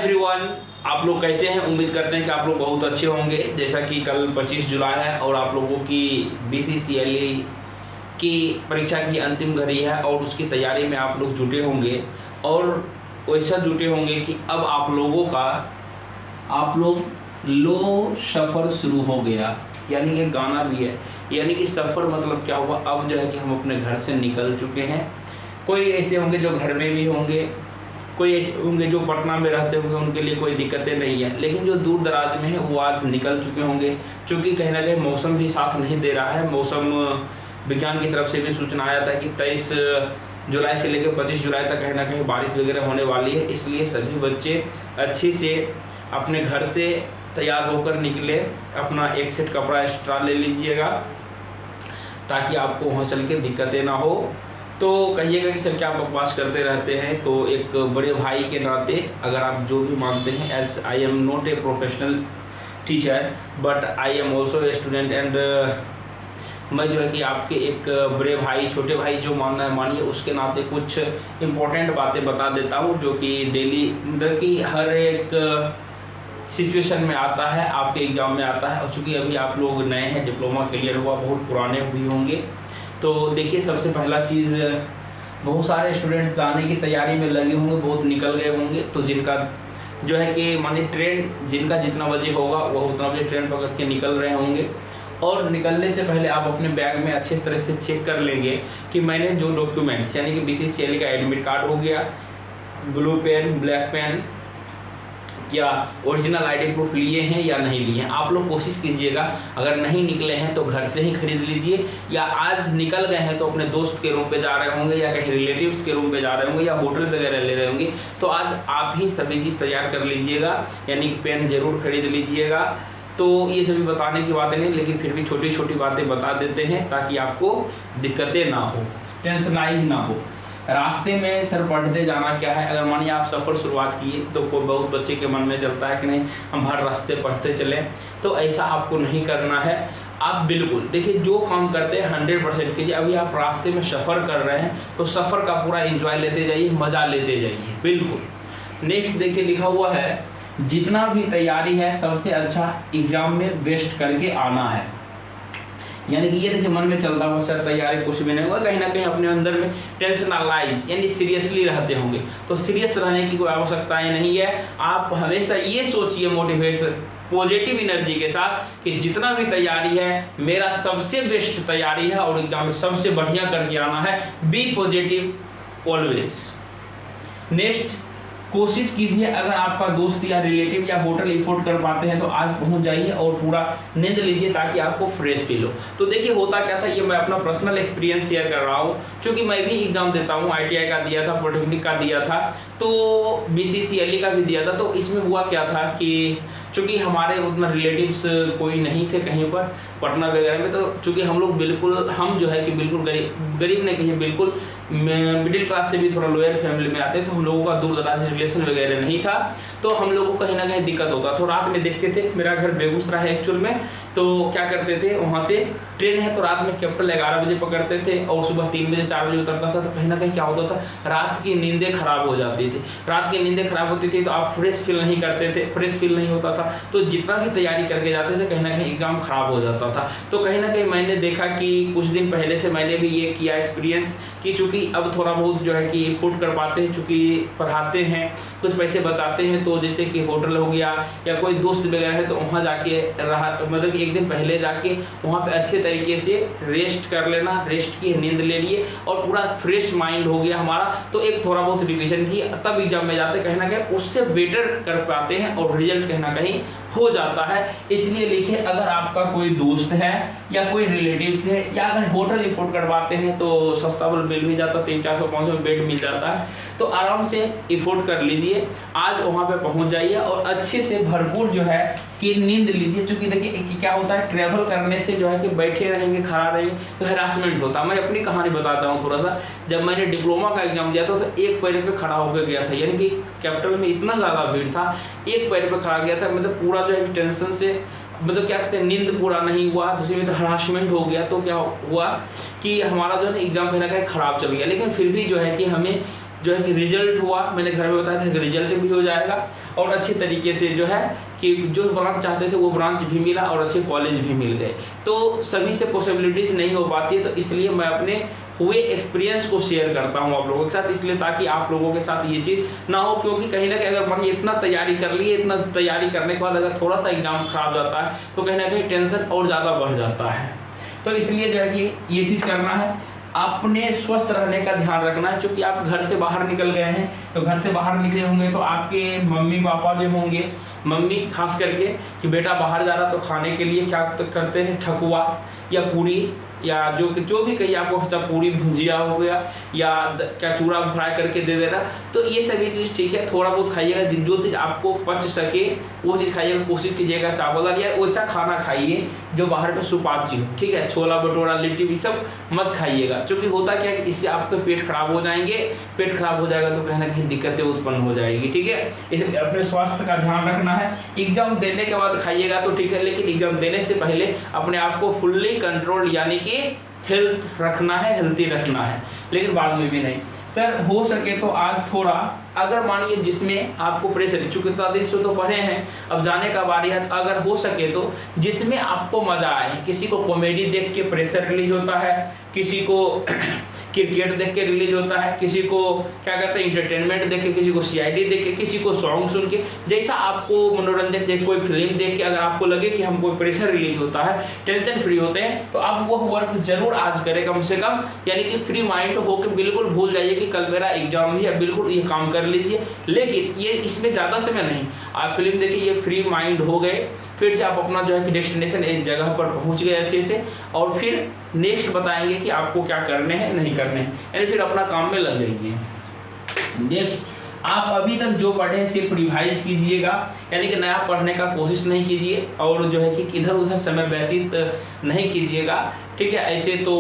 Everyone, आप लोग कैसे हैं? उम्मीद करते हैं कि आप लोग बहुत अच्छे होंगे। जैसा कि कल 25 जुलाई है और आप लोगों की BCCLE की परीक्षा की अंतिम घड़ी है और उसकी तैयारी में आप लोग जुटे होंगे और वैसा जुटे होंगे कि अब आप लोग लो सफ़र शुरू हो गया, यानी कि गाना भी है, यानी कि सफ़र मतलब क्या हुआ, अब जो है कि हम अपने घर से निकल चुके हैं। कोई ऐसे होंगे जो घर में भी होंगे, कोई ऐसे होंगे जो पटना में रहते होंगे, उनके लिए कोई दिक्कतें नहीं है, लेकिन जो दूर दराज में है वो आज निकल चुके होंगे। क्योंकि कहीं ना कहीं मौसम भी साथ नहीं दे रहा है। मौसम विज्ञान की तरफ से भी सूचना आया था कि 23 जुलाई से लेकर 25 जुलाई तक कहीं ना कहीं बारिश वगैरह होने वाली है। इसलिए सभी बच्चे अच्छे से अपने घर से तैयार होकर निकले, अपना एक सेट कपड़ा एक्स्ट्रा ले लीजिएगा ताकि आपको वहाँ चल के दिक्कतें ना हो। तो कहिएगा कि सर क्या बकवास करते रहते हैं, तो एक बड़े भाई के नाते अगर आप जो भी मानते हैं, as I am not a professional teacher but I am also a student and मैं जो है कि आपके एक बड़े भाई, छोटे भाई जो मानना है मानिए, उसके नाते कुछ इम्पोर्टेंट बातें बता देता हूँ जो कि डेली मतलब कि हर एक सिचुएशन में आता है, आपके एग्ज़ाम में आता है। और चूँकि अभी आप लोग नए हैं, डिप्लोमा क्लियर हुआ, बहुत पुराने भी होंगे। तो देखिए, सबसे पहला चीज़, बहुत सारे स्टूडेंट्स जाने की तैयारी में लगे होंगे, बहुत निकल गए होंगे। तो जिनका जो है कि मानिए ट्रेन जिनका जितना बजे होगा वो उतना बजे ट्रेन पकड़ के निकल रहे होंगे। और निकलने से पहले आप अपने बैग में अच्छे तरह से चेक कर लेंगे कि मैंने जो डॉक्यूमेंट्स यानी कि BCCLE का एडमिट कार्ड हो गया, ब्लू पेन, ब्लैक पेन या ओरिजिनल ID प्रूफ लिए हैं या नहीं लिए हैं। आप लोग कोशिश कीजिएगा, अगर नहीं निकले हैं तो घर से ही खरीद लीजिए, या आज निकल गए हैं तो अपने दोस्त के रूम पे जा रहे होंगे या कहीं रिलेटिव्स के रूम पे जा रहे होंगे या होटल वगैरह ले रहे होंगे, तो आज आप ही सभी चीज़ तैयार कर लीजिएगा, यानी कि पेन ज़रूर खरीद लीजिएगा। तो ये सभी बताने की बातें नहीं, लेकिन फिर भी छोटी छोटी बातें बता देते हैं ताकि आपको दिक्कतें ना हो, टेंशनाइज ना हो। रास्ते में सर पढ़ते जाना क्या है, अगर मानिए आप सफ़र शुरुआत किए तो कोई बहुत बच्चे के मन में चलता है कि नहीं हम हर रास्ते पढ़ते चलें, तो ऐसा आपको नहीं करना है। आप बिल्कुल देखिए, जो काम करते हैं 100% कीजिए। अभी आप रास्ते में सफ़र कर रहे हैं तो सफ़र का पूरा एंजॉय लेते जाइए, मज़ा लेते जाइए, बिल्कुल। नेक्स्ट देखिए, लिखा हुआ है जितना भी तैयारी है सबसे अच्छा एग्ज़ाम में बेस्ट करके आना है। यानी कि ये देखिए, मन में चलता हुआ सर तैयारी कुछ भी नहीं होगा, कहीं ना कहीं अपने अंदर में टेंशनलाइज यानी सीरियसली रहते होंगे। तो सीरियस रहने की कोई आवश्यकता नहीं है। आप हमेशा ये सोचिए मोटिवेट पॉजिटिव एनर्जी के साथ कि जितना भी तैयारी है मेरा सबसे बेस्ट तैयारी है और एग्जाम में सबसे बढ़िया करके आना है। B positive always. नेक्स्ट, कोशिश कीजिए, अगर आपका दोस्त या रिलेटिव या होटल अफोर्ड कर पाते हैं तो आज पहुंच जाइए और पूरा नींद लीजिए ताकि आपको फ्रेश फील हो। तो देखिए, होता क्या था, ये मैं अपना पर्सनल एक्सपीरियंस शेयर कर रहा हूँ, क्योंकि मैं भी एग्जाम देता हूँ, ITI का दिया था, पॉलिटेक्निक का दिया था, तो BCCLE का भी दिया था। तो इसमें हुआ क्या था कि चूँकि हमारे उतना रिलेटिव्स कोई नहीं थे कहीं पर पटना वगैरह में, तो चूँकि हम लोग बिल्कुल, हम जो है कि बिल्कुल गरीब नहीं कहिए, बिल्कुल मिडिल क्लास से भी थोड़ा लोअर फैमिली में आते, तो हम लोगों का दूर दराज रिलेशन वगैरह नहीं था, तो हम लोगों को कहीं ना कहीं दिक्कत होता। तो रात में देखते थे, मेरा घर बेगूसराय है एक्चुअल में, तो क्या करते थे, वहाँ से ट्रेन है तो रात में कैपिटल 11 बजे पकड़ते थे और सुबह 3 बजे 4 बजे उतरता था। तो कहीं ना कहीं क्या होता था, रात की नींदें खराब हो जाती थी। रात की नींदें खराब होती थी तो आप फ्रेश फील नहीं करते थे, फ्रेश फील नहीं होता था, तो जितना भी तैयारी करके जाते थे कहीं ना कहीं एग्जाम खराब हो जाता था। तो कहीं ना कहीं मैंने देखा कि कुछ दिन पहले से मैंने भी ये किया एक्सपीरियंस कि चूँकि अब थोड़ा बहुत जो है कि अफोर्ड कर पाते हैं, चूँकि पढ़ाते हैं, कुछ पैसे बचाते हैं, तो जैसे कि होटल हो गया या कोई दोस्त वगैरह है तो वहाँ जाके रहा, मतलब कि एक दिन पहले जाके वहाँ पे अच्छे तरीके से रेस्ट कर लेना, रेस्ट की नींद ले लिए और पूरा फ्रेश माइंड हो गया हमारा। तो एक थोड़ा बहुत रिविजन की, तब एग्जाम में जाते कहीं ना कहीं उससे बेटर कर पाते हैं और रिजल्ट कहीं ना कहीं हो जाता है। इसलिए लिखिए, अगर आपका कोई दोस्त है या कोई रिलेटिव्स है या अगर होटल अफोर्ड करवाते हैं तो सस्ता मिल भी जाता, 300-400-500 में बेड मिल जाता है, तो आराम से अफोर्ड कर लीजिए। आज वहाँ पे पहुँच जाइए और अच्छे से भरपूर जो है कि नींद लीजिए। चूँकि देखिए क्या होता है, ट्रैवल करने से जो है कि बैठे रहेंगे, खड़ा रहेंगे तो हैरासमेंट होता है। मैं अपनी कहानी बताता हूँ थोड़ा सा। जब मैंने डिप्लोमा का एग्जाम दिया था तो एक पैर पे खड़ा होकर गया था, यानी कि कैपिटल में इतना ज़्यादा भीड़ था, एक पैर पे खड़ा गया था, मतलब पूरा जो है टेंशन से, मतलब क्या कहते हैं, नींद पूरा नहीं हुआ, दूसरी में तो हरासमेंट हो गया। तो क्या हुआ कि हमारा जो है ना एग्जाम कहीं ना कहीं खराब चल गया, लेकिन फिर भी जो है कि हमें जो है कि रिजल्ट हुआ, मैंने घर में बताया था कि रिजल्ट भी हो जाएगा और अच्छे तरीके से जो है कि जो ब्रांच चाहते थे वो ब्रांच भी मिला और अच्छे कॉलेज भी मिल गए। तो सभी से पॉसिबिलिटीज़ नहीं हो पाती है, तो इसलिए मैं अपने हुए एक्सपीरियंस को शेयर करता हूँ आप लोगों के साथ, इसलिए ताकि आप लोगों के साथ ये चीज़ ना हो, क्योंकि कहीं ना कहीं अगर मान इतना तैयारी कर लिए, इतना तैयारी करने के बाद अगर थोड़ा सा एग्जाम खराब जाता है तो कहीं ना कहीं टेंशन और ज़्यादा बढ़ जाता है। तो इसलिए जो है कि ये चीज़ करना है, अपने स्वस्थ रहने का ध्यान रखना है। क्योंकि आप घर से बाहर निकल गए हैं, तो घर से बाहर निकले होंगे तो आपके मम्मी पापा जो होंगे, मम्मी खास करके कि बेटा बाहर जा रहा तो खाने के लिए क्या करते हैं, ठकुआ या पूरी या जो भी कहिए आपको, चाहे पूरी भुजिया हो गया या क्या चूड़ा फ्राई करके दे देना, तो ये सभी चीज़ ठीक है, थोड़ा बहुत खाइएगा, जो चीज़ आपको पच सके वो चीज़ खाइएगा। कोशिश कीजिएगा चावल या वैसा खाना खाइए जो बाहर में सुपाच्य हो, ठीक है। छोला भटूरा लिट्टी भी सब मत खाइएगा, क्योंकि होता क्या है कि इससे आपके पेट खराब हो जाएंगे, पेट खराब हो जाएगा तो कहीं ना कहीं दिक्कतें उत्पन्न हो जाएगी, ठीक है। इसलिए अपने स्वास्थ्य का ध्यान रखना है। एग्जाम देने के बाद खाइएगा तो ठीक है, लेकिन एग्जाम देने से पहले अपने आप को फुल्ली कंट्रोल यानी कि हेल्थ रखना है, हेल्थी रखना है, लेकिन बाद में भी नहीं। सर हो सके तो आज थोड़ा अगर मानिए जिसमें आपको प्रेशर, चूंकि तो पढ़े हैं, अब जाने का बारी है, तो अगर हो सके तो जिसमें आपको मजा आए, किसी को कॉमेडी देख के प्रेशर रिलीज होता है, किसी को क्रिकेट देख के रिलीज होता है, किसी को क्या कहते हैं इंटरटेनमेंट देख के, किसी को CID देख के, किसी को सॉन्ग सुन के, जैसा आपको मनोरंजन देख, कोई फिल्म देख के अगर आपको लगे कि हमको प्रेशर रिलीज होता है, टेंशन फ्री होते हैं, तो आप वो वर्क जरूर आज करें कम से कम, यानी कि फ्री माइंड होकर बिल्कुल भूल जाइए कि कल मेरा एग्जाम भी है, बिल्कुल ये काम कर लीजिए। लेकिन ये इसमें ज़्यादा समय नहीं, आप फिल्म देखिए, ये फ्री माइंड हो गए, फिर से आप अपना जो है कि डेस्टिनेशन एक जगह पर पहुंच गए अच्छे से, और फिर नेक्स्ट बताएंगे कि आपको क्या करने हैं नहीं करने हैं, यानी फिर अपना काम में लग जाइए। नेक्स्ट, आप अभी तक जो पढ़े हैं सिर्फ रिवाइज कीजिएगा, यानी कि नया पढ़ने का कोशिश नहीं कीजिए और जो है कि इधर उधर समय व्यतीत नहीं कीजिएगा, ठीक है। ऐसे तो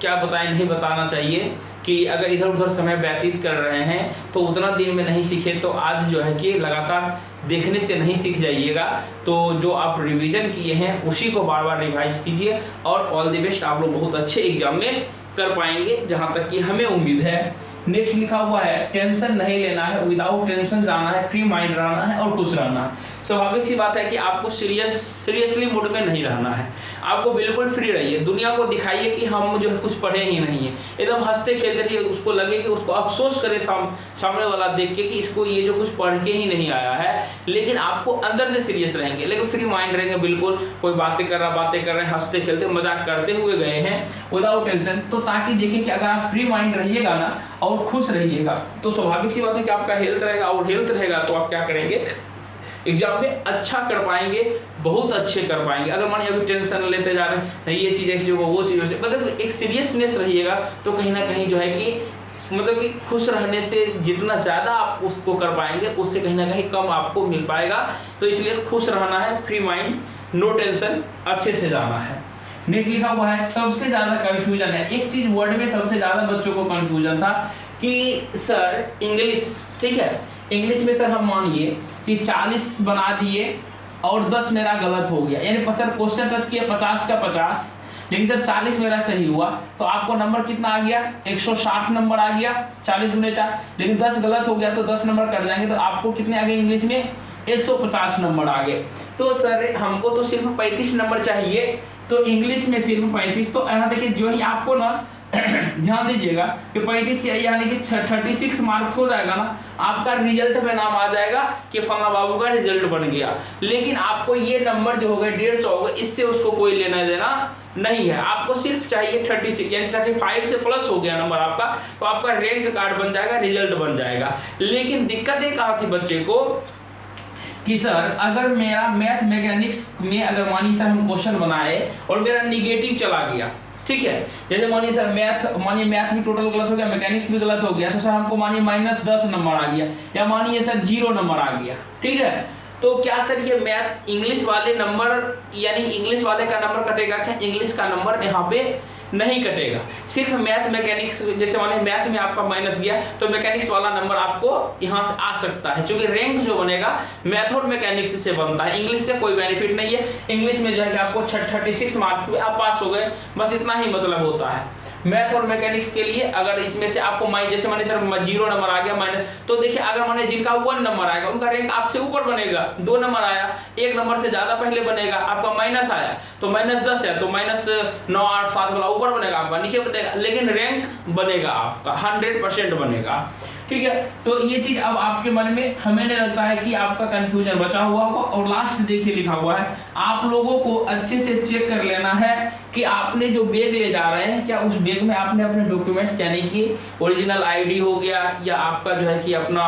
क्या बताएं, नहीं बताना चाहिए कि अगर इधर उधर समय व्यतीत कर रहे हैं तो उतना दिन में नहीं सीखे, तो आज जो है कि लगातार देखने से नहीं सीख जाइएगा, तो जो आप रिवीजन किए हैं उसी को बार बार रिवाइज कीजिए, और ऑल द बेस्ट, आप लोग बहुत अच्छे एग्जाम में कर पाएंगे जहाँ तक कि हमें उम्मीद है। नेक्स्ट लिखा हुआ है, टेंशन नहीं लेना है, विदाउट टेंशन जाना है, फ्री माइंड रहना है और खुश रहना है। स्वाभाविक सी बात है कि आपको सीरियसली मूड में नहीं रहना है, आपको बिल्कुल फ्री रहिए, दुनिया को दिखाइए कि हम जो है कुछ पढ़े ही नहीं है, एकदम हंसते खेलते रहिए, उसको लगे कि उसको अफसोस करे सामने वाला देख के कि इसको ये जो कुछ पढ़ के ही नहीं आया है, लेकिन आपको अंदर से सीरियस रहेंगे, लेकिन फ्री माइंड रहेंगे, बिल्कुल कोई बातें कर रहे हैं, हंसते खेलते मजाक करते हुए गए हैं विदाउट टेंशन, तो ताकि देखिए कि अगर आप फ्री माइंड रहिएगा ना और खुश रहिएगा तो स्वाभाविक सी बात है कि आपका हेल्थ रहेगा, और हेल्थ रहेगा तो आप क्या करेंगे, एग्जाम में अच्छा कर पाएंगे, बहुत अच्छे कर पाएंगे। अगर मानिए अभी टेंशन लेते जा रहे हैं, नहीं ये चीज़ ऐसी होगा, वो चीज़ वैसे, मतलब एक सीरियसनेस रहिएगा, तो कहीं ना कहीं जो है कि मतलब कि खुश रहने से जितना ज़्यादा आप उसको कर पाएंगे उससे कहीं ना कहीं कम आपको मिल पाएगा। तो इसलिए खुश रहना है, फ्री माइंड, नो टेंशन, अच्छे से जाना है। नेक्स्ट लिखा हुआ है, सबसे ज़्यादा कंफ्यूजन है, एक चीज़ वर्ड में सबसे ज़्यादा बच्चों को कंफ्यूजन था कि सर इंग्लिश, ठीक है, इंग्लिश में सर हम मानिए कि 40 बना दिए और 10 मेरा गलत हो गया, यानी सर क्वेश्चन टच किया 50 का 50, लेकिन जब 40 मेरा सही हुआ तो आपको नंबर कितना आ गया, 160 नंबर आ गया, 40 गुने 4, लेकिन 10 गलत हो गया तो 10 नंबर कट जाएंगे, तो आपको कितने आ गए इंग्लिश में, 150 नंबर आ गए। तो सर हमको तो सिर्फ 35 नंबर चाहिए, तो इंग्लिश में सिर्फ 35, तो यहाँ देखिए जो ही आपको ना ध्यान दीजिएगा कि 35 यानी कि 36 मार्क्स हो जाएगा ना, आपका रिजल्ट में नाम आ जाएगा कि फलाना बाबू का रिजल्ट बन गया, लेकिन आपको ये नंबर जो हो गए 150 हो गए, इससे उसको कोई लेना देना नहीं है। आपको सिर्फ चाहिए 36, यानी 35 से प्लस हो गया नंबर आपका, तो आपका रैंक कार्ड बन जाएगा, रिजल्ट बन जाएगा। लेकिन दिक्कत ये कहा थी बच्चे को कि सर अगर मेरा मैथ मैकेनिक्स में अगर मानिए सर हम क्वेश्चन बनाए और मेरा निगेटिव चला गया, ठीक है, जैसे मानिए सर मैथ भी टोटल गलत हो गया, मैकेनिक्स भी गलत हो गया, तो सर हमको मानिए -10 नंबर आ गया, या मानिए सर 0 नंबर आ गया, ठीक है, तो क्या सर ये मैथ इंग्लिश वाले नंबर, यानी इंग्लिश वाले का नंबर कटेगा क्या, इंग्लिश का नंबर यहाँ पे नहीं कटेगा, सिर्फ मैथ मैकेनिक्स, जैसे मानिए मैथ में आपका माइनस गया तो मैकेनिक्स वाला नंबर आपको यहाँ से आ सकता है, क्योंकि रैंक जो बनेगा मैथ और मैकेनिक्स से बनता है, इंग्लिश से कोई बेनिफिट नहीं है। इंग्लिश में जो है कि आपको 36 मार्क्स पे आप पास हो गए, बस इतना ही मतलब होता है। मैथ और मैकेनिक्स के लिए अगर इसमें से आपको जैसे मैंने सर 0 नंबर आ गया माइनस, तो देखिए अगर मैंने जिनका 1 नंबर आएगा उनका रैंक आपसे ऊपर बनेगा। 2 नंबर आया, 1 नंबर से ज्यादा पहले बनेगा, आपका माइनस आया तो -10 है तो -9 8 7 वाला ऊपर बनेगा, आपका नीचे बनेगा, लेकिन रैंक बनेगा आपका 100% बनेगा। ठीक है, तो ये चीज अब आपके मन में हमें नहीं लगता है कि आपका कंफ्यूजन बचा हुआ होगा। और लास्ट देखिए लिखा हुआ है, आप लोगों को अच्छे से चेक कर लेना है कि आपने जो बैग ले जा रहे हैं क्या उस बैग में आपने अपने डॉक्यूमेंट्स यानी कि ओरिजिनल आईडी हो गया या आपका जो है कि अपना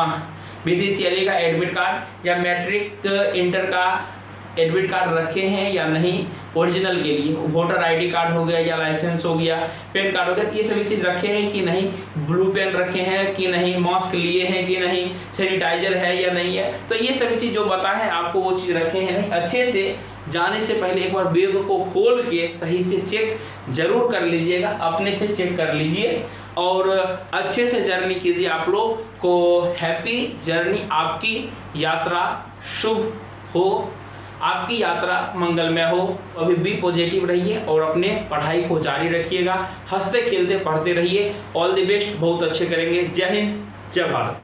BCCLE का एडमिट कार्ड या मैट्रिक इंटर का एडमिट कार्ड रखे हैं या नहीं ओरिजिनल के लिए, वोटर आईडी कार्ड हो गया या लाइसेंस हो गया, पैन कार्ड हो गया, ये सभी चीज रखे हैं कि नहीं, ब्लू पेन रखे हैं कि नहीं, मास्क लिए हैं कि नहीं, सैनिटाइजर है या नहीं है, तो ये सभी चीज जो बता है आपको वो चीज रखे हैं नहीं। अच्छे से जाने से पहले एक बार बैग को खोल के सही से चेक जरूर कर लीजिएगा, अपने से चेक कर लीजिए और अच्छे से जर्नी कीजिए। आप लोग को हैप्पी जर्नी, आपकी यात्रा शुभ हो, आपकी यात्रा मंगलमय हो। अभी भी पॉजिटिव रहिए और अपने पढ़ाई को जारी रखिएगा, हंसते खेलते पढ़ते रहिए। ऑल द बेस्ट, बहुत अच्छे करेंगे। जय हिंद, जय भारत।